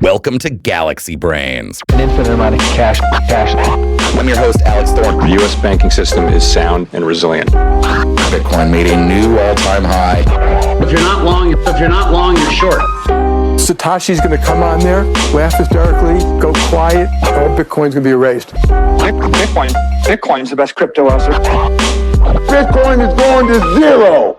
Welcome to Galaxy Brains. An infinite amount of cash. I'm your host, Alex Thorn. The U.S. banking system is sound and resilient. Bitcoin made a new all-time high. If you're not long, you're short. Satoshi's going to come on there, laugh hysterically, go quiet, all Bitcoin's going to be erased. Bitcoin's the best crypto out there. Bitcoin is going to zero.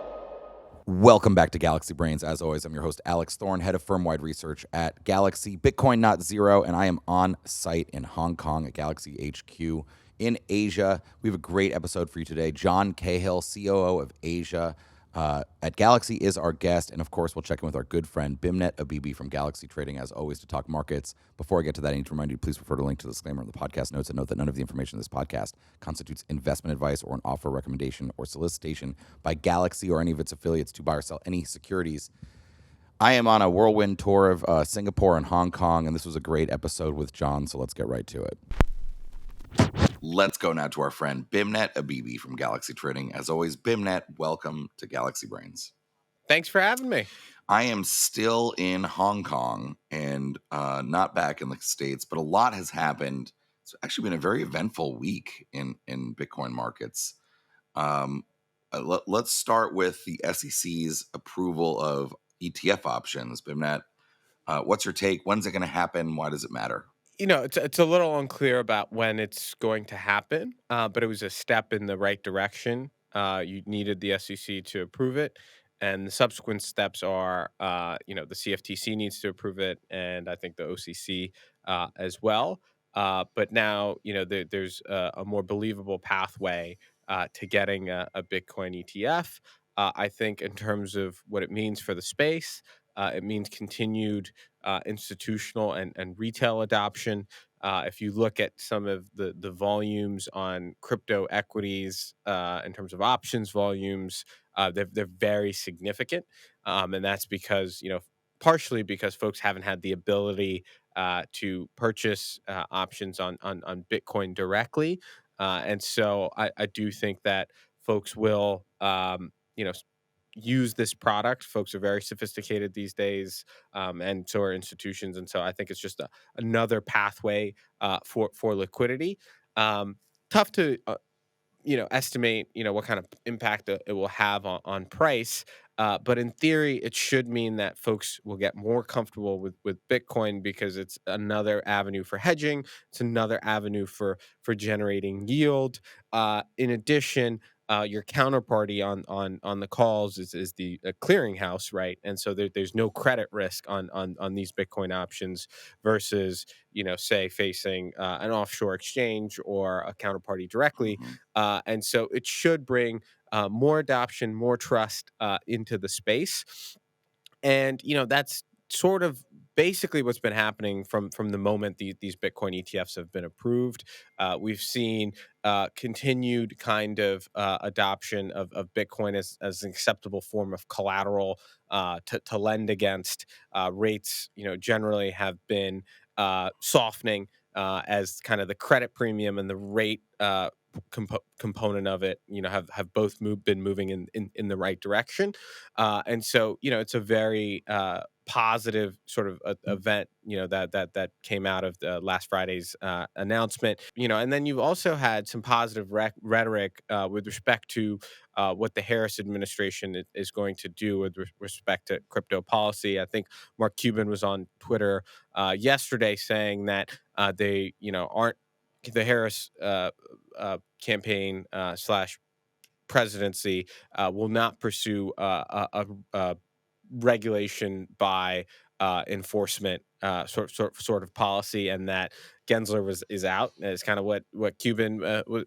Welcome back to Galaxy Brains. As always, I'm your host, Alex Thorn, head of firm-wide research at Galaxy. Bitcoin not zero, and I am on site in Hong Kong at Galaxy HQ in Asia. We have a great episode for you today. John Cahill, COO of Asia at Galaxy, is our guest. And of course, we'll check in with our good friend Bimnet Abibi from Galaxy Trading, as always, to talk markets. Before I get to that, I need to remind you, please refer to the link to the disclaimer in the podcast notes and note that none of the information in this podcast constitutes investment advice or an offer, recommendation, or solicitation by Galaxy or any of its affiliates to buy or sell any securities. I am on a whirlwind tour of Singapore and Hong Kong, and this was a great episode with John, so let's get right to it. Let's go now to our friend Bimnet Abibi from Galaxy Trading. As always, Bimnet, welcome to Galaxy Brains. Thanks for having me. I am still in Hong Kong and not back in the States, but a lot has happened. It's actually been a very eventful week in Bitcoin markets. Let's start with the SEC's approval of ETF options. Bimnet, what's your take? When's it going to happen? Why does it matter? You know, it's a little unclear about when it's going to happen, but it was a step in the right direction. You needed the SEC to approve it, and the subsequent steps are, the CFTC needs to approve it, and I think the OCC as well. But now, there's a more believable pathway to getting a Bitcoin ETF. I think in terms of what it means for the space, it means continued institutional and retail adoption. If you look at some of the volumes on crypto equities in terms of options volumes, they're very significant. And that's because, partially because folks haven't had the ability to purchase options on Bitcoin directly. And so I do think that folks will, use this product. Folks are very sophisticated these days, and so are institutions. And so I think it's just another pathway for liquidity. Tough to estimate what kind of impact it will have on price. But in theory, it should mean that folks will get more comfortable with Bitcoin because it's another avenue for hedging. It's another avenue for generating yield. In addition, your counterparty on the calls is the clearinghouse, right? And so there's no credit risk on these Bitcoin options versus say facing an offshore exchange or a counterparty directly. And so it should bring more adoption, more trust into the space. And, that's sort of basically what's been happening from the moment these Bitcoin ETFs have been approved. We've seen continued kind of adoption of Bitcoin as an acceptable form of collateral to lend against. Rates, generally have been softening as kind of the credit premium and the rate component of it, have both been moving in the right direction. And so, it's a very positive sort of event, that came out of the last Friday's announcement, and then you've also had some positive rhetoric with respect to what the Harris administration is going to do with respect to crypto policy. I think Mark Cuban was on Twitter yesterday saying that they, aren't the Harris campaign slash presidency will not pursue a regulation by enforcement sort of policy, and that Gensler is out. Is kind of what Cuban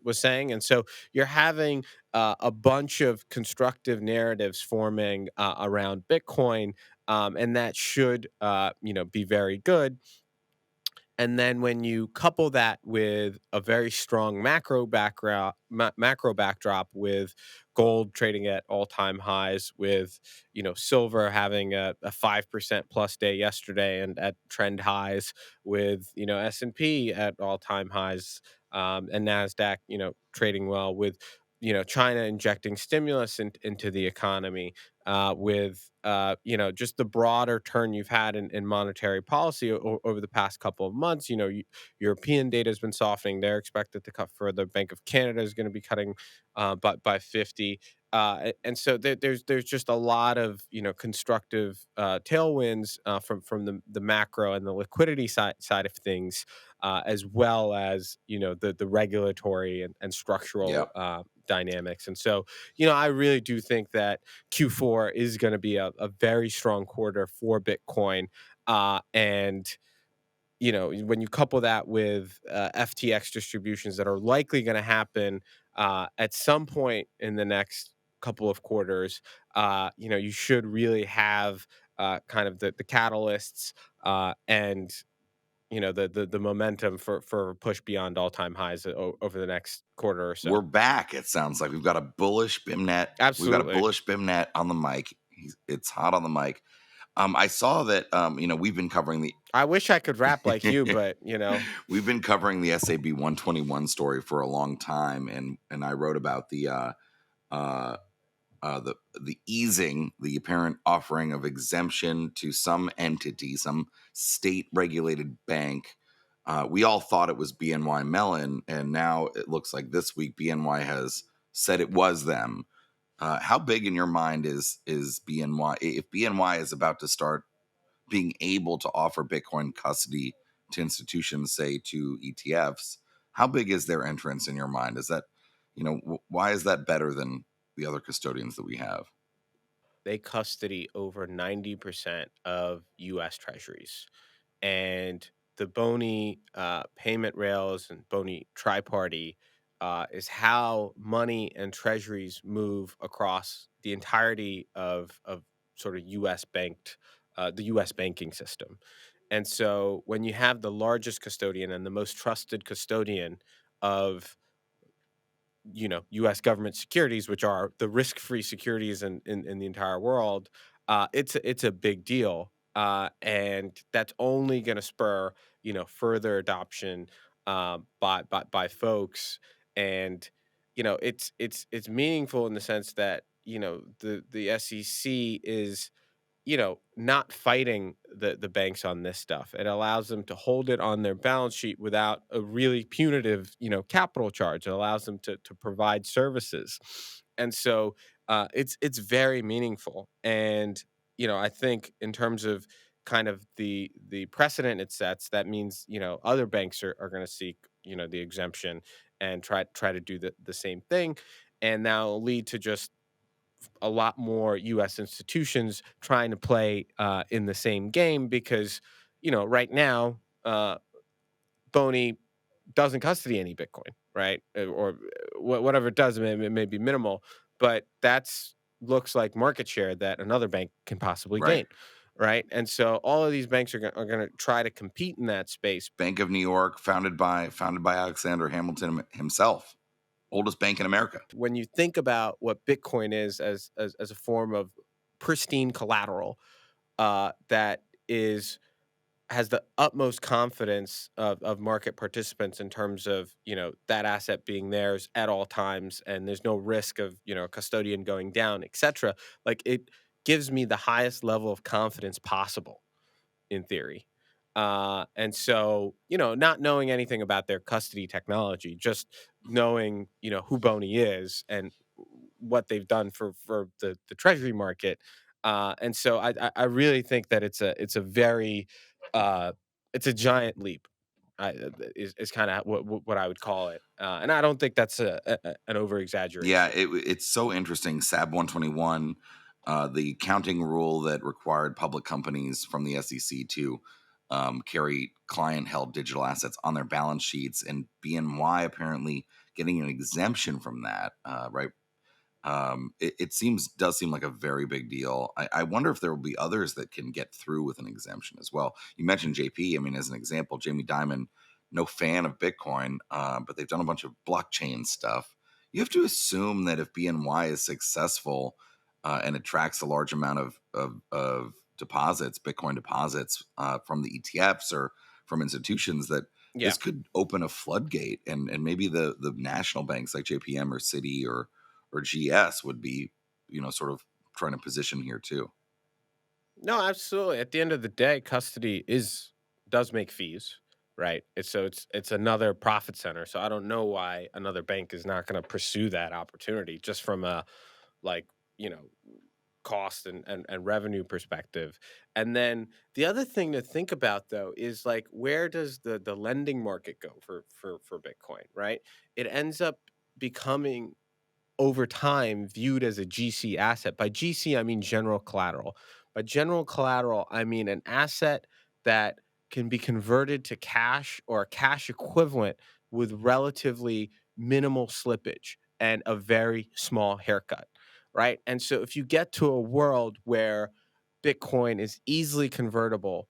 was saying, and so you're having a bunch of constructive narratives forming around Bitcoin, and that should be very good. And then when you couple that with a very strong macro backdrop with gold trading at all-time highs, with silver having a 5% plus day yesterday and at trend highs, with S&P at all-time highs, and Nasdaq trading well, with China injecting stimulus into the economy, with just the broader turn you've had in monetary policy over the past couple of months. European data has been softening; they're expected to cut further. Bank of Canada is going to be cutting by 50. And so there's just a lot of constructive tailwinds from the macro and the liquidity side of things, as well as the regulatory and Yeah. structural dynamics. And so I really do think that Q4 is going to be a very strong quarter for Bitcoin, and when you couple that with FTX distributions that are likely going to happen at some point in the next couple of quarters, you should really have kind of the catalysts and the momentum for push beyond all time highs over the next quarter or so. We're back. It sounds like we've got a bullish BIMNet. We've got a Absolutely. bullish BIMNet on the mic. It's hot on the mic. I saw that we've been covering the I wish I could rap like you, but we've been covering the SAB 121 story for a long time, and I wrote about the easing, the apparent offering of exemption to some entity, some state-regulated bank. We all thought it was BNY Mellon, and now it looks like this week BNY has said it was them. How big in your mind is BNY? If BNY is about to start being able to offer Bitcoin custody to institutions, say to ETFs, how big is their entrance in your mind? Is that, why is that better than the other custodians that we have? they custody over 90% of U.S. Treasuries, and the Boney payment rails and Boney tri-party is how money and treasuries move across the entirety of sort of U.S. banked the U.S. banking system. And so when you have the largest custodian and the most trusted custodian of U.S. government securities, which are the risk-free securities in the entire world, it's a big deal, and that's only going to spur further adoption by folks, and it's meaningful in the sense that the SEC is not fighting the banks on this stuff. It allows them to hold it on their balance sheet without a really punitive, capital charge. It allows them to provide services. And so it's very meaningful. And, I think in terms of kind of the precedent it sets, that means, other banks are going to seek, the exemption and try to do the same thing. And that'll lead to just a lot more U.S. institutions trying to play in the same game because, right now, Boney doesn't custody any Bitcoin, right? Or whatever it does, it may be minimal, but that's looks like market share that another bank can possibly Right. gain, right? And so all of these banks are going to try to compete in that space. Bank of New York, founded by Alexander Hamilton himself, oldest bank in America. When you think about what Bitcoin is as a form of pristine collateral, that has the utmost confidence of market participants in terms of that asset being theirs at all times, and there's no risk of a custodian going down, etc. Like, it gives me the highest level of confidence possible in theory. And so, not knowing anything about their custody technology, just knowing, who Boney is and what they've done for the treasury market. And so I really think that it's a very, it's a giant leap. Is kind of what I would call it, and I don't think that's an over exaggeration. Yeah, it's so interesting. SAB 121, the accounting rule that required public companies from the SEC to carry client-held digital assets on their balance sheets, and BNY apparently getting an exemption from that, right? It does seem like a very big deal. I wonder if there will be others that can get through with an exemption as well. You mentioned JP. I mean, as an example, Jamie Dimon, no fan of Bitcoin, but they've done a bunch of blockchain stuff. You have to assume that if BNY is successful and attracts a large amount of deposits, Bitcoin deposits from the ETFs or from institutions, that this could open a floodgate, and maybe the national banks like JPM or Citi or GS would be, sort of trying to position here too. No, absolutely. At the end of the day, custody does make fees, right? It's another profit center. So I don't know why another bank is not going to pursue that opportunity just from a like, you know, cost and revenue perspective. And then the other thing to think about though is like where does the lending market go for Bitcoin, right? It ends up becoming over time viewed as a GC asset. By GC, I mean general collateral. By general collateral, I mean an asset that can be converted to cash or a cash equivalent with relatively minimal slippage and a very small haircut, right? And so if you get to a world where Bitcoin is easily convertible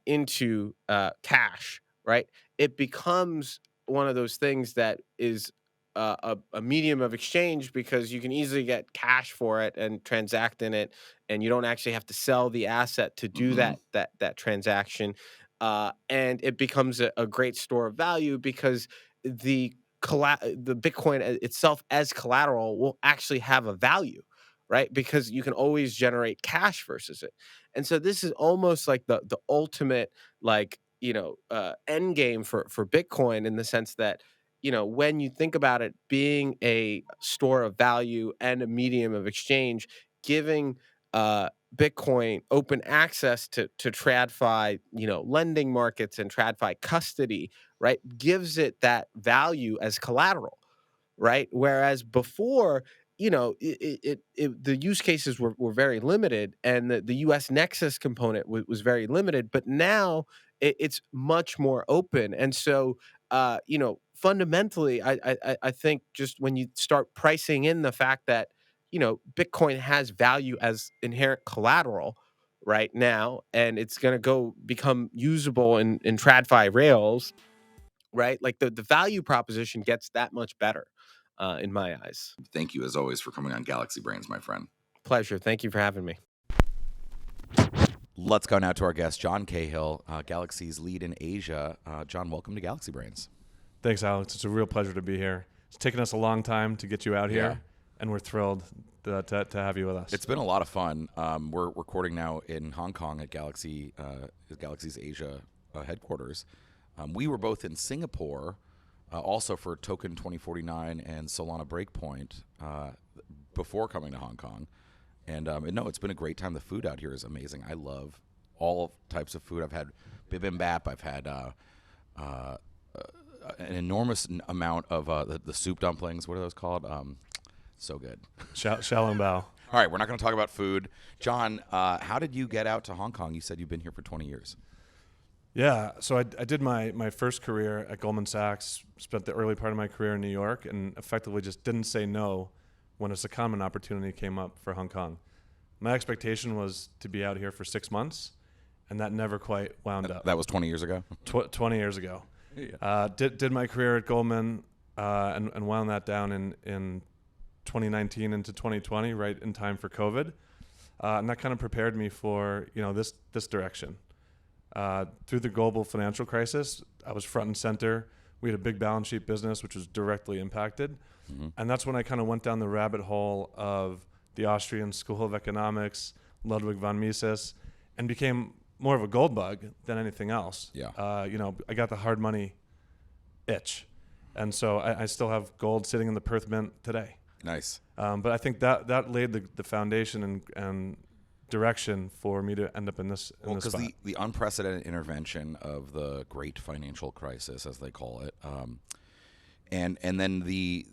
into cash, right? It becomes one of those things that is a medium of exchange because you can easily get cash for it and transact in it, and you don't actually have to sell the asset to do Mm-hmm. that transaction. And it becomes a great store of value because the Bitcoin itself as collateral will actually have a value, right? Because you can always generate cash versus it. And so this is almost like the ultimate like end game for Bitcoin in the sense that when you think about it being a store of value and a medium of exchange, giving Bitcoin open access to TradFi, lending markets and TradFi custody, right, gives it that value as collateral, right? Whereas before, the use cases were very limited, and the U.S. Nexus component was very limited. But now it's much more open, and so fundamentally, I think just when you start pricing in the fact that Bitcoin has value as inherent collateral right now, and it's going to go become usable in TradFi rails, right? Like the value proposition gets that much better in my eyes. Thank you as always for coming on Galaxy Brains, my friend. Pleasure. Thank you for having me. Let's go now to our guest, John Cahill, Galaxy's lead in Asia. John, welcome to Galaxy Brains. Thanks, Alex. It's a real pleasure to be here. It's taken us a long time to get you out here, and we're thrilled to have you with us. It's been a lot of fun. We're recording now in Hong Kong at Galaxy's Asia headquarters. We were both in Singapore, also for Token 2049 and Solana Breakpoint before coming to Hong Kong. And no, it's been a great time. The food out here is amazing. I love all types of food. I've had bibimbap. I've had an enormous amount of the soup dumplings. What are those called? So good. Xiaolongbao. All right, we're not going to talk about food. John, how did you get out to Hong Kong? You said you've been here for 20 years. Yeah, so I did my first career at Goldman Sachs, spent the early part of my career in New York, and effectively just didn't say no when a secondment opportunity came up for Hong Kong. My expectation was to be out here for 6 months, and that never quite wound up. That was 20 years ago? 20 years ago. Did my career at Goldman and wound that down in 2019 into 2020, right in time for COVID. And that kind of prepared me for this direction. Through the global financial crisis, I was front and center. We had a big balance sheet business, which was directly impacted. Mm-hmm. And that's when I kind of went down the rabbit hole of the Austrian School of Economics, Ludwig von Mises, and became more of a gold bug than anything else. Yeah. I got the hard money itch. And so I still have gold sitting in the Perth Mint today. Nice. But I think that laid the foundation and direction for me to end up in this spot. Because the unprecedented intervention of the great financial crisis, as they call it, and then the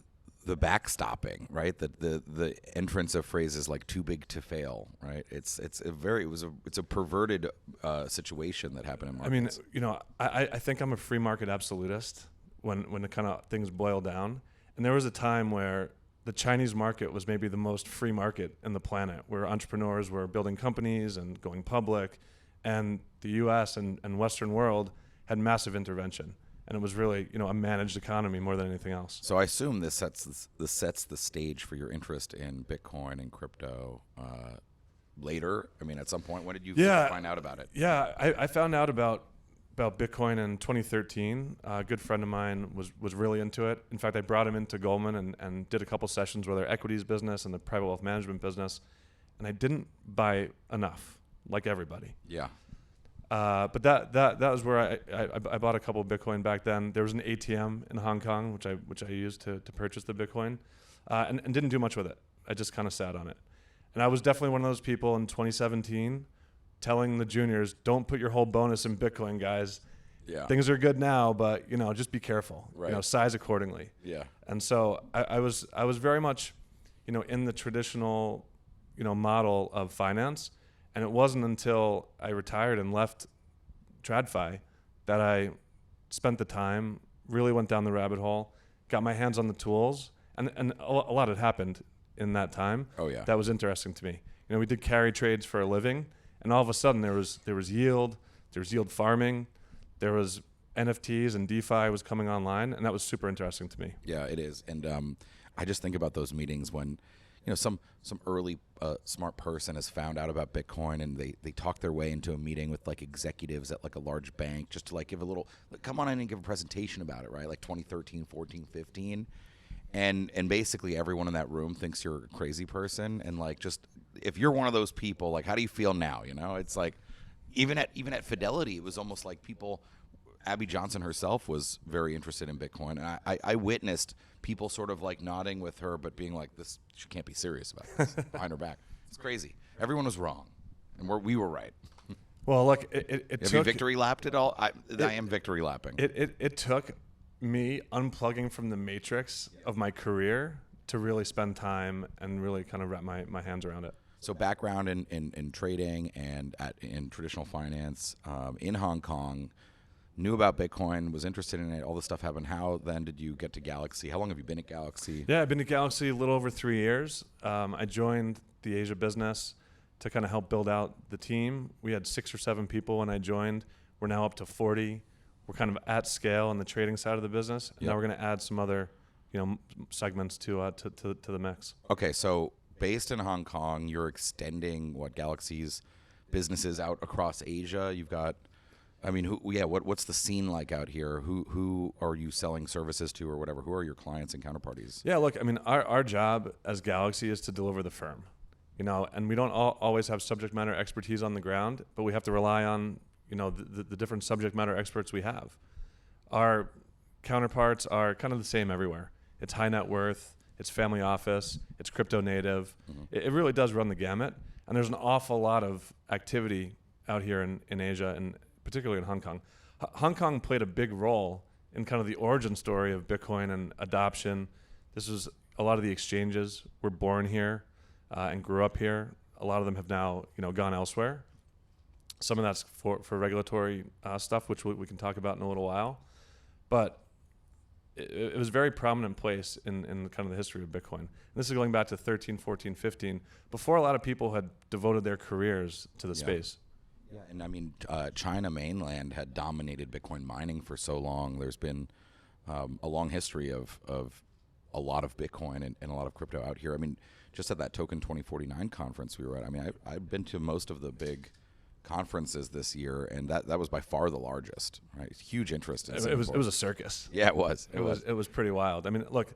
backstopping, right? The entrance of phrases like "too big to fail," right? It's a perverted situation that happened in markets. I mean, I think I'm a free market absolutist when the kind of things boil down. And there was a time where the Chinese market was maybe the most free market in the planet, where entrepreneurs were building companies and going public, and the U.S. and Western world had massive intervention. And it was really, a managed economy more than anything else. So I assume this sets the stage for your interest in Bitcoin and crypto later. I mean, at some point, when did you find out about it? Yeah, I found out about Bitcoin in 2013. A good friend of mine was really into it. In fact, I brought him into Goldman and did a couple sessions with their equities business and the private wealth management business. and I didn't buy enough, like everybody. Yeah. But that was where I bought a couple of Bitcoin back then. There was an ATM in Hong Kong, which I used to purchase the Bitcoin, and didn't do much with it. I just kind of sat on it. And I was definitely one of those people in 2017 telling the juniors, don't put your whole bonus in Bitcoin, guys. Yeah. Things are good now, but just be careful. Right. Size accordingly. Yeah. And so I was very much, in the traditional, model of finance. And it wasn't until I retired and left TradFi that I spent the time, really went down the rabbit hole, got my hands on the tools, and a lot had happened in that time. Oh, yeah. That was interesting to me. We did carry trades for a living, and all of a sudden there was yield, there was yield farming, there was NFTs and DeFi was coming online, and that was super interesting to me. Yeah, it is. And I just think about those meetings when, some early smart person has found out about Bitcoin, and they talk their way into a meeting with like executives at like a large bank just to like give a little, come on in and give a presentation about it, right? Like 2013, 14, 15. And basically everyone in that room thinks you're a crazy person. And like, just if you're one of those people, like, how do you feel now? It's like, even at Fidelity, it was almost like people, Abby Johnson herself was very interested in Bitcoin. And I witnessed people sort of like nodding with her, but being like, this, she can't be serious about this behind her back. It's crazy. Everyone was wrong. And we were right. Well, look, it Have took... you victory lapped it all? I am victory lapping. It took me unplugging from the matrix of my career to really spend time and really kind of wrap my hands around it. So background in trading and in traditional finance in Hong Kong, knew about Bitcoin, was interested in it, all this stuff happened. How then did you get to Galaxy? How long have you been at Galaxy? Yeah, I've been at Galaxy a little over 3 years. I joined the Asia business to kind of help build out the team. We had 6 or 7 people when I joined. We're now up to 40. We're kind of at scale on the trading side of the business. And now we're going to add some other, segments to the mix. Okay, so based in Hong Kong, you're extending Galaxy's businesses out across Asia. You've got, what's the scene like out here? Who are you selling services to or whatever? Who are your clients and counterparties? Yeah, look, our job as Galaxy is to deliver the firm, and we don't always have subject matter expertise on the ground, but we have to rely on the different subject matter experts we have. Our counterparts are kind of the same everywhere. It's high net worth, it's family office, it's crypto native. Mm-hmm. It really does run the gamut. And there's an awful lot of activity out here in Asia, and particularly in Hong Kong. Hong Kong played a big role in kind of the origin story of Bitcoin and adoption. This was a lot of the exchanges were born here and grew up here. A lot of them have now gone elsewhere. Some of that's for regulatory stuff, which we can talk about in a little while. But it was a very prominent place in kind of the history of Bitcoin. And this is going back to 13, 14, 15, before a lot of people had devoted their careers to the space. Yeah, and China mainland had dominated Bitcoin mining for so long. There's been a long history of a lot of Bitcoin and a lot of crypto out here. Just at that Token 2049 conference we were at, I've been to most of the big conferences this year, and that was by far the largest. Right, huge interest in it was a circus. Yeah, it was. It was pretty wild. Look,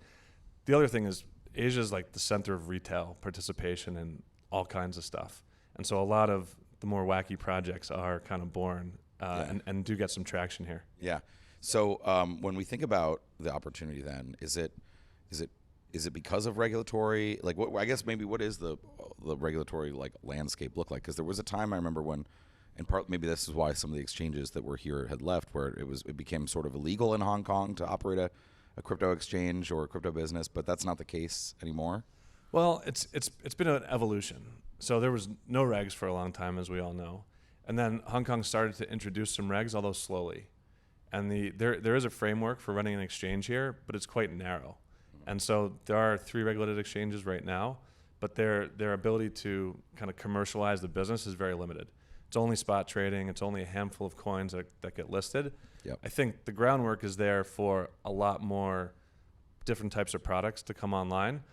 the other thing is Asia is like the center of retail participation in all kinds of stuff, and so a lot of the more wacky projects are kind of born and do get some traction here. Yeah. So when we think about the opportunity, then is it because of regulatory? Like, I guess maybe what is the regulatory landscape look like? Because there was a time I remember when, and maybe this is why some of the exchanges that were here had left, where it became sort of illegal in Hong Kong to operate a crypto exchange or a crypto business, but that's not the case anymore. Well, it's been an evolution. So there was no regs for a long time, as we all know, and then Hong Kong started to introduce some regs, although slowly. And there is a framework for running an exchange here, but it's quite narrow. And so there are 3 regulated exchanges right now, but their ability to kind of commercialize the business is very limited. It's only spot trading. It's only a handful of coins that get listed. Yep. I think the groundwork is there for a lot more different types of products to come online,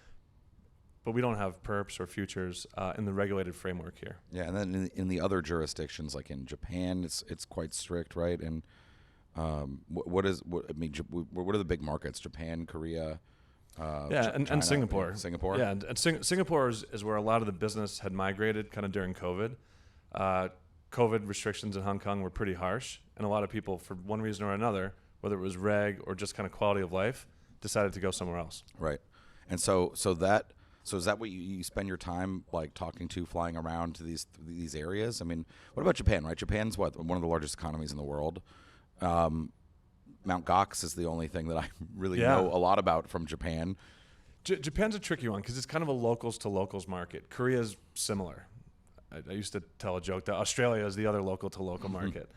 but we don't have perps or futures in the regulated framework here. Yeah, and then in the other jurisdictions, like in Japan, it's quite strict, right? And what are the big markets? Japan, Korea. And Singapore. Yeah, Singapore. Yeah, and Singapore is where a lot of the business had migrated kind of during COVID. COVID restrictions in Hong Kong were pretty harsh, and a lot of people, for one reason or another, whether it was reg or just kind of quality of life, decided to go somewhere else. Right. And so is that what you spend your time like talking to, flying around to these areas? I mean, what about Japan, right? Japan's one of the largest economies in the world. Mount Gox is the only thing that I really know a lot about from Japan. Japan's a tricky one because it's kind of a locals to locals market. Korea's similar. I used to tell a joke that Australia is the other local to local market.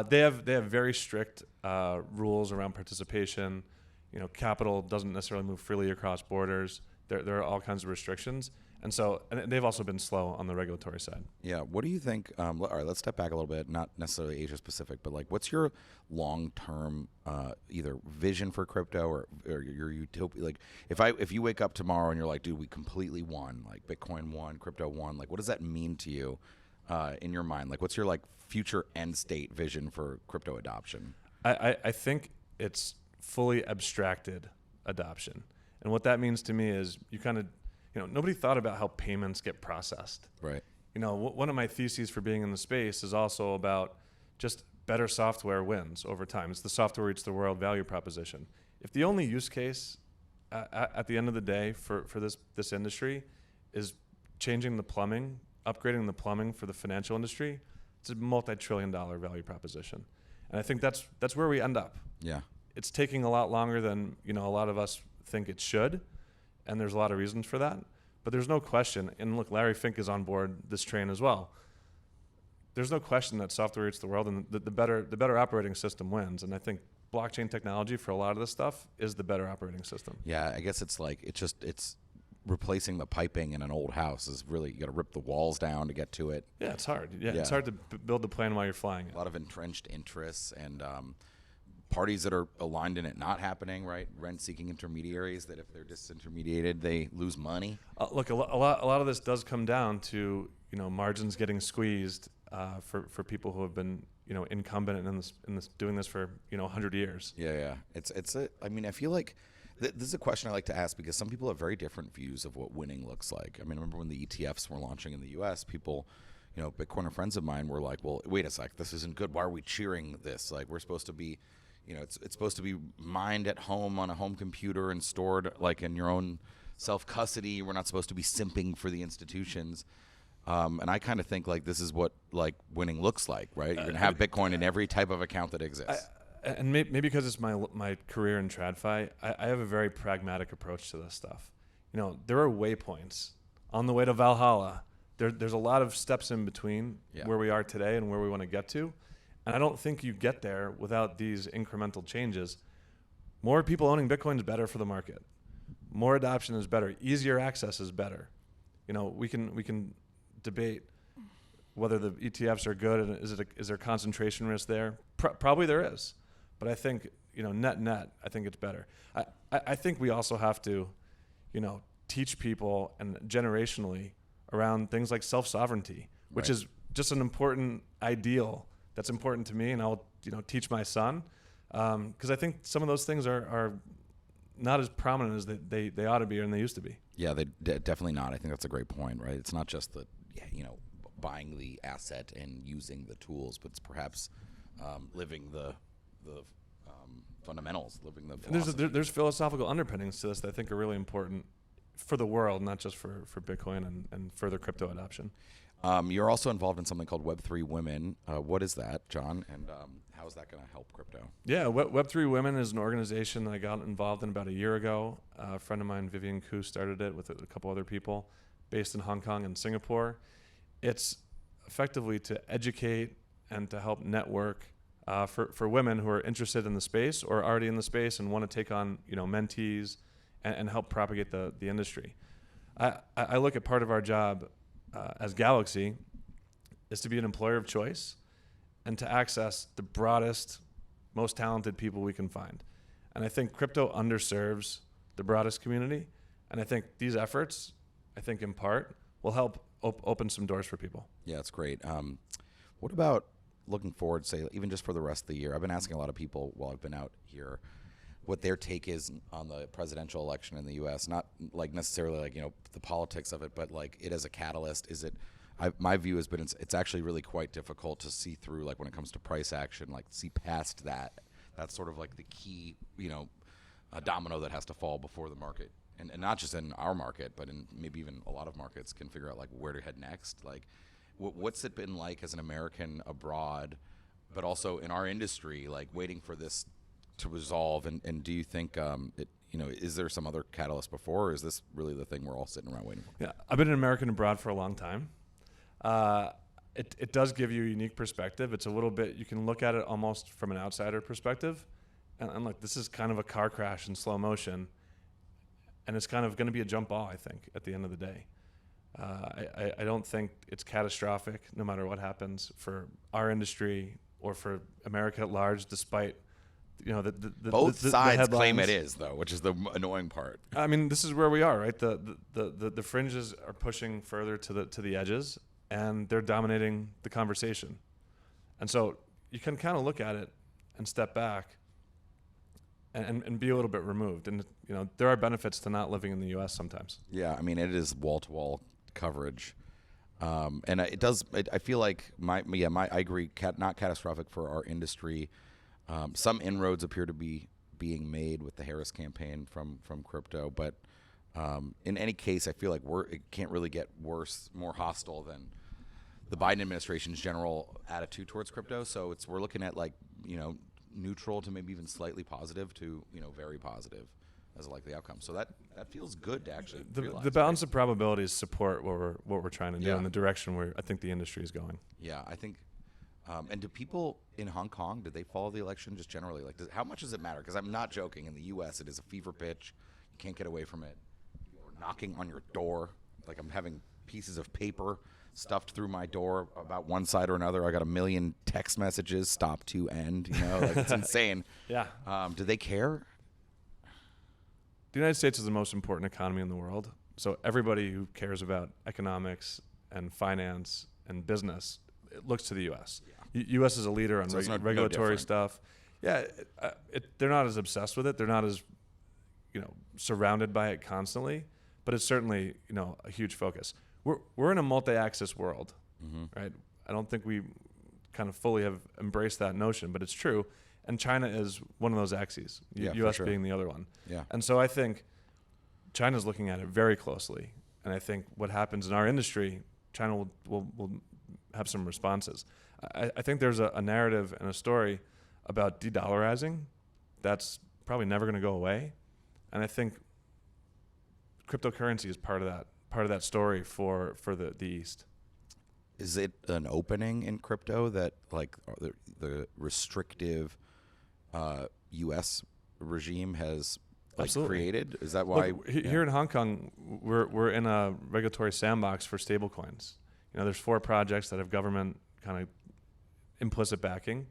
They have very strict rules around participation. You know, capital doesn't necessarily move freely across borders. There are all kinds of restrictions. And they've also been slow on the regulatory side. Yeah. What do you think? All right, let's step back a little bit, not necessarily Asia specific, but like what's your long-term either vision for crypto or your utopia? Like if you wake up tomorrow and you're like, dude, we completely won, like Bitcoin won, crypto won, like what does that mean to you in your mind? Like what's your like future end state vision for crypto adoption? I think it's fully abstracted adoption. And what that means to me is nobody thought about how payments get processed. Right. You know, one of my theses for being in the space is also about just better software wins over time. It's the software eats the world value proposition. If the only use case at the end of the day for this industry is changing the plumbing, upgrading the plumbing for the financial industry, it's a multi-trillion-dollar value proposition. And I think that's where we end up. Yeah. It's taking a lot longer than, a lot of us think it should. And there's a lot of reasons for that. But there's no question, and look, Larry Fink is on board this train as well. There's no question that software eats the world, and the better operating system wins. And I think blockchain technology for a lot of this stuff is the better operating system. Yeah, I guess it's like it's replacing the piping in an old house is really, you got to rip the walls down to get to it. Yeah, it's hard. Yeah. It's hard to build the plane while you're flying it. A lot of entrenched interests and parties that are aligned in it not happening, right? Rent-seeking intermediaries that if they're disintermediated, they lose money. Look, a lot of this does come down to margins getting squeezed for people who have been incumbent in this doing this for 100 years. Yeah. I mean, I feel like this is a question I like to ask because some people have very different views of what winning looks like. I mean, I remember when the ETFs were launching in the U.S., people, Bitcoiner friends of mine were like, well, wait a sec, this isn't good. Why are we cheering this? Like, we're supposed to be, it's supposed to be mined at home on a home computer and stored like in your own self-custody. We're not supposed to be simping for the institutions. And I kind of think like this is what like winning looks like, right? You're going to have Bitcoin in every type of account that exists. And maybe because it's my career in TradFi, I have a very pragmatic approach to this stuff. There are waypoints on the way to Valhalla. There's a lot of steps in between where we are today and where we want to get to. And I don't think you get there without these incremental changes. More people owning Bitcoin is better for the market. More adoption is better. Easier access is better. We can debate whether the ETFs are good and is there concentration risk there? Probably there is. But I think, net, I think it's better. I think we also have to, teach people and generationally around things like self-sovereignty, which is just an important ideal that's important to me, and I'll teach my son because I think some of those things are not as prominent as they ought to be and they used to be. Yeah, they definitely not. I think that's a great point, right? It's not just the buying the asset and using the tools, but it's perhaps living the fundamentals, living the philosophy. There's philosophical underpinnings to this that I think are really important for the world, not just for Bitcoin and further crypto adoption. You're also involved in something called Web3 Women. What is that, John? And how is that going to help crypto? Yeah, Web3 Women is an organization that I got involved in about a year ago. A friend of mine, Vivian Khoo, started it with a couple other people based in Hong Kong and Singapore. It's effectively to educate and to help network for women who are interested in the space or already in the space and want to take on mentees and help propagate the industry. I look at part of our job as Galaxy is to be an employer of choice and to access the broadest, most talented people we can find. And I think crypto underserves the broadest community. And I think these efforts, in part, will help open some doors for people. Yeah, that's great. What about looking forward, say, even just for the rest of the year? I've been asking a lot of people while I've been out here, what their take is on the presidential election in the U.S. Not like necessarily like the politics of it, but like it as a catalyst. Is it? My view has been it's actually really quite difficult to see through, like when it comes to price action, like see past that. That's sort of like the key, a domino that has to fall before the market, and not just in our market, but in maybe even a lot of markets can figure out like where to head next. Like, what's it been like as an American abroad, but also in our industry, like waiting for this to resolve? And do you think is there some other catalyst before, or is this really the thing we're all sitting around waiting for? Yeah, I've been an American abroad for a long time. It does give you a unique perspective. It's a little bit, you can look at it almost from an outsider perspective. And look, this is kind of a car crash in slow motion. And it's kind of going to be a jump ball, I think, at the end of the day. I don't think it's catastrophic no matter what happens for our industry or for America at large, despite both sides the claim it is, though, which is the annoying part. I mean, this is where we are, right? The fringes are pushing further to the edges, and they're dominating the conversation. And so you can kind of look at it and step back and be a little bit removed. And there are benefits to not living in the U.S. sometimes. Yeah, I mean, it is wall-to-wall coverage. And it does. I feel like I agree. Not catastrophic for our industry. Some inroads appear to be being made with the Harris campaign from crypto, but in any case, I feel like it can't really get worse, more hostile than the Biden administration's general attitude towards crypto. So we're looking at like neutral to maybe even slightly positive to very positive as a likely outcome. So that feels good to actually realize. The balance of probabilities support what we're trying to do Yeah. in the direction where I think the industry is going. Yeah, I think. And do people in Hong Kong, did they follow the election just generally? Like, how much does it matter? Because I'm not joking. In the U.S., it is a fever pitch. You can't get away from it. People are knocking on your door. Like, I'm having pieces of paper stuffed through my door about one side or another. I got 1 million text messages, stop to end. Like it's insane. Yeah. Do they care? The United States is the most important economy in the world. So everybody who cares about economics and finance and business, it looks to the U.S. Yeah. U.S. is a leader on So it's no regulatory different. stuff. Yeah, they're not as obsessed with it. They're not as surrounded by it constantly. But it's certainly a huge focus. We're in a multi-axis world, right? I don't think we kind of fully have embraced that notion, but it's true. And China is one of those axes. Yeah, U.S. for sure. being the other one. Yeah. And so I think China's looking at it very closely. And I think what happens in our industry, China will have some responses. I think there's a narrative and a story about de-dollarizing that's probably never going to go away. And I think cryptocurrency is part of that story for the East. Is it an opening in crypto that like the restrictive U.S. regime has Absolutely. created? Is that why? Look, here in Hong Kong, we're in a regulatory sandbox for stablecoins. There's 4 projects that have government kind of implicit backing,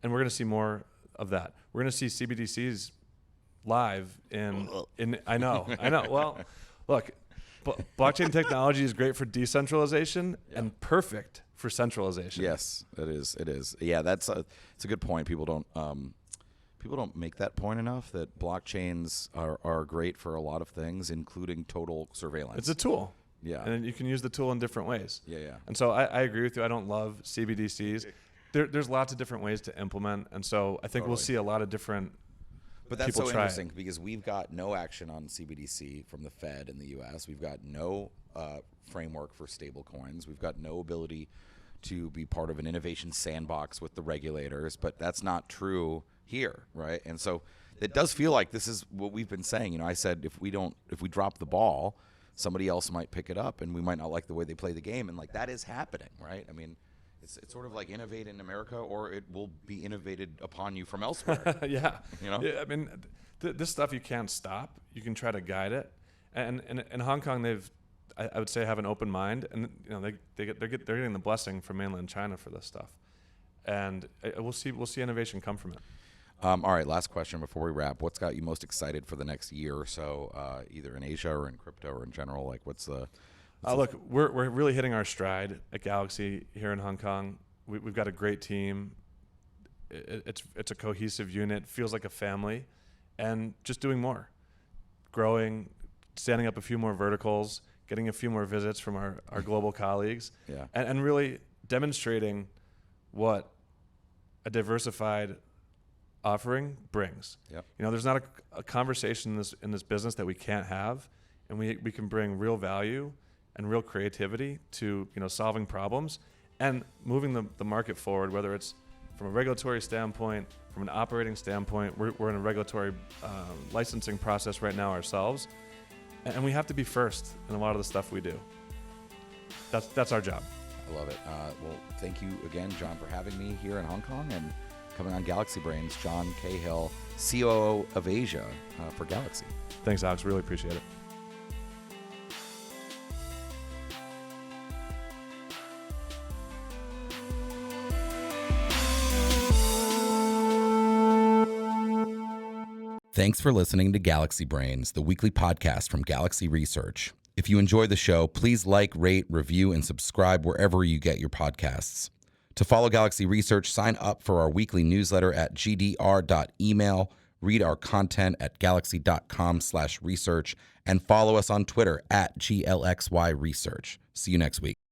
and we're going to see more of that. We're going to see CBDCs live in. I know. Well, look, blockchain technology is great for decentralization and perfect for centralization. Yes, it is. Yeah, it's a good point. People don't make that point enough, that blockchains are great for a lot of things, including total surveillance. It's a tool. Yeah. And you can use the tool in different ways. Yeah. And so I agree with you. I don't love CBDCs. There's lots of different ways to implement. And so I think we'll see a lot of different But that's people so try interesting it. because we've got no action on CBDC from the Fed in the U.S. We've got no framework for stable coins. We've got no ability to be part of an innovation sandbox with the regulators, but that's not true here, right? And so it does feel like this is what we've been saying. I said if we drop the ball, somebody else might pick it up, and we might not like the way they play the game, and like that is happening, right? I mean, it's sort of like innovate in America, or it will be innovated upon you from elsewhere. Yeah. Yeah, I mean, this stuff you can't stop. You can try to guide it, and in Hong Kong I would say have an open mind, and they're getting the blessing from mainland China for this stuff, and we'll see innovation come from it. All right, last question before we wrap. What's got you most excited for the next year or so, either in Asia or in crypto or in general? Like, what's the look, we're really hitting our stride at Galaxy here in Hong Kong. We've got a great team. It's a cohesive unit. Feels like a family, and just doing more, growing, standing up a few more verticals, getting a few more visits from our global colleagues, and really demonstrating what a diversified offering brings. Yep. There's not a conversation in this business that we can't have, and we can bring real value and real creativity to solving problems and moving the market forward, whether it's from a regulatory standpoint, from an operating standpoint. We're in a regulatory licensing process right now ourselves, and we have to be first in a lot of the stuff we do. That's our job. I love it. Well, thank you again, John, for having me here in Hong Kong and coming on Galaxy Brains. John Cahill, COO of Asia for Galaxy. Thanks, Alex. Really appreciate it. Thanks for listening to Galaxy Brains, the weekly podcast from Galaxy Research. If you enjoy the show, please like, rate, review, and subscribe wherever you get your podcasts. To follow Galaxy Research, sign up for our weekly newsletter at gdr.email, read our content at galaxy.com/research, and follow us on Twitter at GLXY Research. See you next week.